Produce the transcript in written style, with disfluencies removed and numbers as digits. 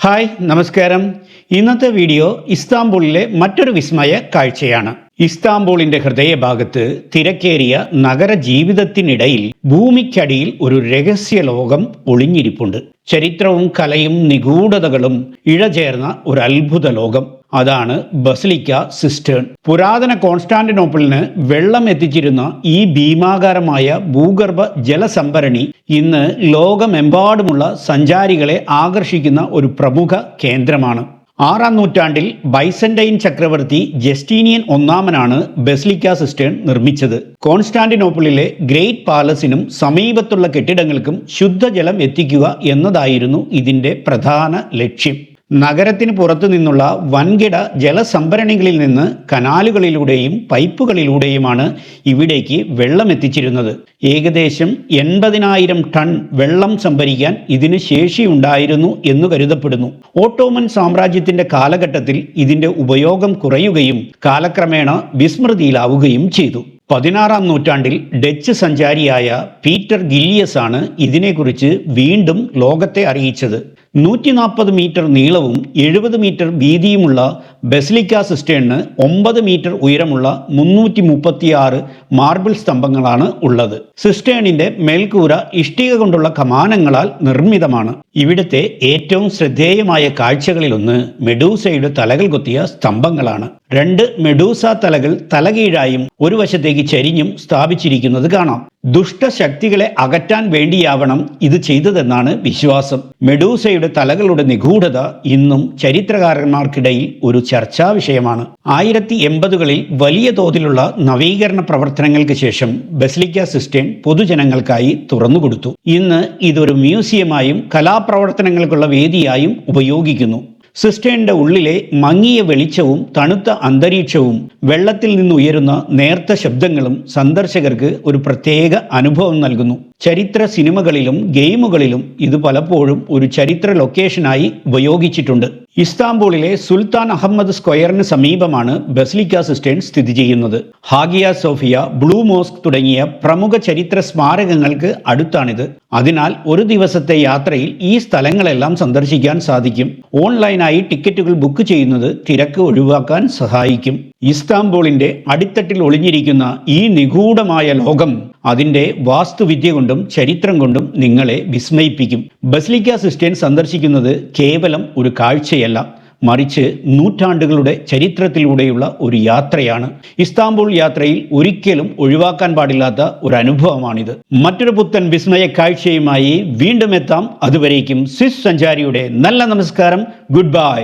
Hi നമസ്കാരം. ഇന്നത്തെ video ഇസ്താംബൂളിലെ മറ്റൊരു വിസ്മയ കാഴ്ചയാണ്. ഇസ്താംബൂളിന്റെ ഹൃദയഭാഗത്ത് തിരക്കേറിയ നഗര ജീവിതത്തിനിടയിൽ ഭൂമിക്കടിയിൽ ഒരു രഹസ്യ ലോകം ഒളിഞ്ഞിരിപ്പുണ്ട്. ചരിത്രവും കലയും നിഗൂഢതകളും ഇഴചേർന്ന ഒരു അത്ഭുത ലോകം. അതാണ് ബസിലിക്ക സിസ്റ്റേൺ. പുരാതന കോൺസ്റ്റാന്റിനോപ്പിളിന് വെള്ളം എത്തിച്ചിരുന്ന ഈ ഭീമാകാരമായ ഭൂഗർഭ ജലസംഭരണി ഇന്ന് ലോകമെമ്പാടുമുള്ള സഞ്ചാരികളെ ആകർഷിക്കുന്ന ഒരു പ്രമുഖ കേന്ദ്രമാണ്. 6-ാം നൂറ്റാണ്ടിൽ ബൈസന്റൈൻ ചക്രവർത്തി ജസ്റ്റീനിയൻ ഒന്നാമനാണ് ബസിലിക്ക സിസ്റ്റേൺ നിർമ്മിച്ചത്. കോൺസ്റ്റാന്റിനോപ്പിളിലെ ഗ്രേറ്റ് പാലസിനും സമീപത്തുള്ള കെട്ടിടങ്ങൾക്കും ശുദ്ധജലം എത്തിക്കുക എന്നതായിരുന്നു ഇതിന്റെ പ്രധാന ലക്ഷ്യം. നഗരത്തിന് പുറത്തു നിന്നുള്ള വൻകിട ജലസംഭരണികളിൽ നിന്ന് കനാലുകളിലൂടെയും പൈപ്പുകളിലൂടെയുമാണ് ഇവിടേക്ക് വെള്ളം എത്തിച്ചിരുന്നത്. ഏകദേശം 80,000 ടൺ വെള്ളം സംഭരിക്കാൻ ഇതിന് ശേഷിയുണ്ടായിരുന്നു എന്ന് കരുതപ്പെടുന്നു. ഓട്ടോമൻ സാമ്രാജ്യത്തിന്റെ കാലഘട്ടത്തിൽ ഇതിന്റെ ഉപയോഗം കുറയുകയും കാലക്രമേണ വിസ്മൃതിയിലാവുകയും ചെയ്തു. 16-ാം നൂറ്റാണ്ടിൽ ഡച്ച് സഞ്ചാരിയായ പീറ്റർ ഗില്ലിയസ് ആണ് ഇതിനെക്കുറിച്ച് വീണ്ടും ലോകത്തെ അറിയിച്ചത്. 140 മീറ്റർ നീളവും 70 മീറ്റർ വീതിയുമുള്ള ബസിലിക്ക സിസ്റ്റേണിന് 9 മീറ്റർ ഉയരമുള്ള 336 മാർബിൾ സ്തംഭങ്ങളാണ് ഉള്ളത്. സിസ്റ്റേണിന്റെ മേൽക്കൂര ഇഷ്ടിക കൊണ്ടുള്ള കമാനങ്ങളാൽ നിർമ്മിതമാണ്. ഇവിടുത്തെ ഏറ്റവും ശ്രദ്ധേയമായ കാഴ്ചകളിലൊന്ന് മെഡൂസയുടെ തലകൾ കൊത്തിയ സ്തംഭങ്ങളാണ്. 2 മെഡൂസ തലകൾ തലകീഴായും ഒരു വശത്തേക്ക് ചരിഞ്ഞും സ്ഥാപിച്ചിരിക്കുന്നത് കാണാം. ദുഷ്ടശക്തികളെ അകറ്റാൻ വേണ്ടിയാവണം ഇത് ചെയ്തതെന്നാണ് വിശ്വാസം. മെഡൂസയുടെ തലകളുടെ നിഗൂഢത ഇന്നും ചരിത്രകാരന്മാർക്കിടയിൽ ഒരു ചർച്ചാ വിഷയമാണ്. 1980കളിൽ വലിയ തോതിലുള്ള നവീകരണ പ്രവർത്തനങ്ങൾക്ക് ശേഷം ബസിലിക്ക സിസ്റ്റേൺ പൊതുജനങ്ങൾക്കായി തുറന്നുകൊടുത്തു. ഇന്ന് ഇതൊരു മ്യൂസിയമായും കലാപ്രവർത്തനങ്ങൾക്കുള്ള വേദിയായും ഉപയോഗിക്കുന്നു. സിസ്റ്റേണിന്റെ ഉള്ളിലെ മങ്ങിയ വെളിച്ചവും തണുത്ത അന്തരീക്ഷവും വെള്ളത്തിൽ നിന്നുയരുന്ന നേർത്ത ശബ്ദങ്ങളും സന്ദർശകർക്ക് ഒരു പ്രത്യേക അനുഭവം നൽകുന്നു. ചരിത്ര സിനിമകളിലും ഗെയിമുകളിലും ഇത് പലപ്പോഴും ഒരു ചരിത്ര ലൊക്കേഷനായി ഉപയോഗിച്ചിട്ടുണ്ട്. ഇസ്താംബൂളിലെ സുൽത്താൻ അഹമ്മദ് സ്ക്വയറിന് സമീപമാണ് ബസിലിക്ക സിസ്റ്റേൺ സ്ഥിതി ചെയ്യുന്നത്. ഹാഗിയ സോഫിയ, ബ്ലൂ മോസ്ക് തുടങ്ങിയ പ്രമുഖ ചരിത്ര സ്മാരകങ്ങൾക്ക് അടുത്താണിത്. അതിനാൽ ഒരു ദിവസത്തെ യാത്രയിൽ ഈ സ്ഥലങ്ങളെല്ലാം സന്ദർശിക്കാൻ സാധിക്കും. ഓൺലൈനായി ടിക്കറ്റുകൾ ബുക്ക് ചെയ്യുന്നത് തിരക്ക് ഒഴിവാക്കാൻ സഹായിക്കും. ഇസ്താംബൂളിന്റെ അടിത്തട്ടിൽ ഒളിഞ്ഞിരിക്കുന്ന ഈ നിഗൂഢമായ ലോകം അതിൻ്റെ വാസ്തുവിദ്യ കൊണ്ടും ചരിത്രം കൊണ്ടും നിങ്ങളെ വിസ്മയിപ്പിക്കും. ബസിലിക്ക സിസ്റ്റേൺ സന്ദർശിക്കുന്നത് കേവലം ഒരു കാഴ്ചയല്ല, മറിച്ച് നൂറ്റാണ്ടുകളുടെ ചരിത്രത്തിലൂടെയുള്ള ഒരു യാത്രയാണ്. ഇസ്താംബൂൾ യാത്രയിൽ ഒരിക്കലും ഒഴിവാക്കാൻ പാടില്ലാത്ത ഒരു അനുഭവമാണിത്. മറ്റൊരു പുത്തൻ വിസ്മയ കാഴ്ചയുമായി വീണ്ടും എത്താം. അതുവരേക്കും സ്വിസ് സഞ്ചാരിയുടെ നല്ല നമസ്കാരം. Good bye.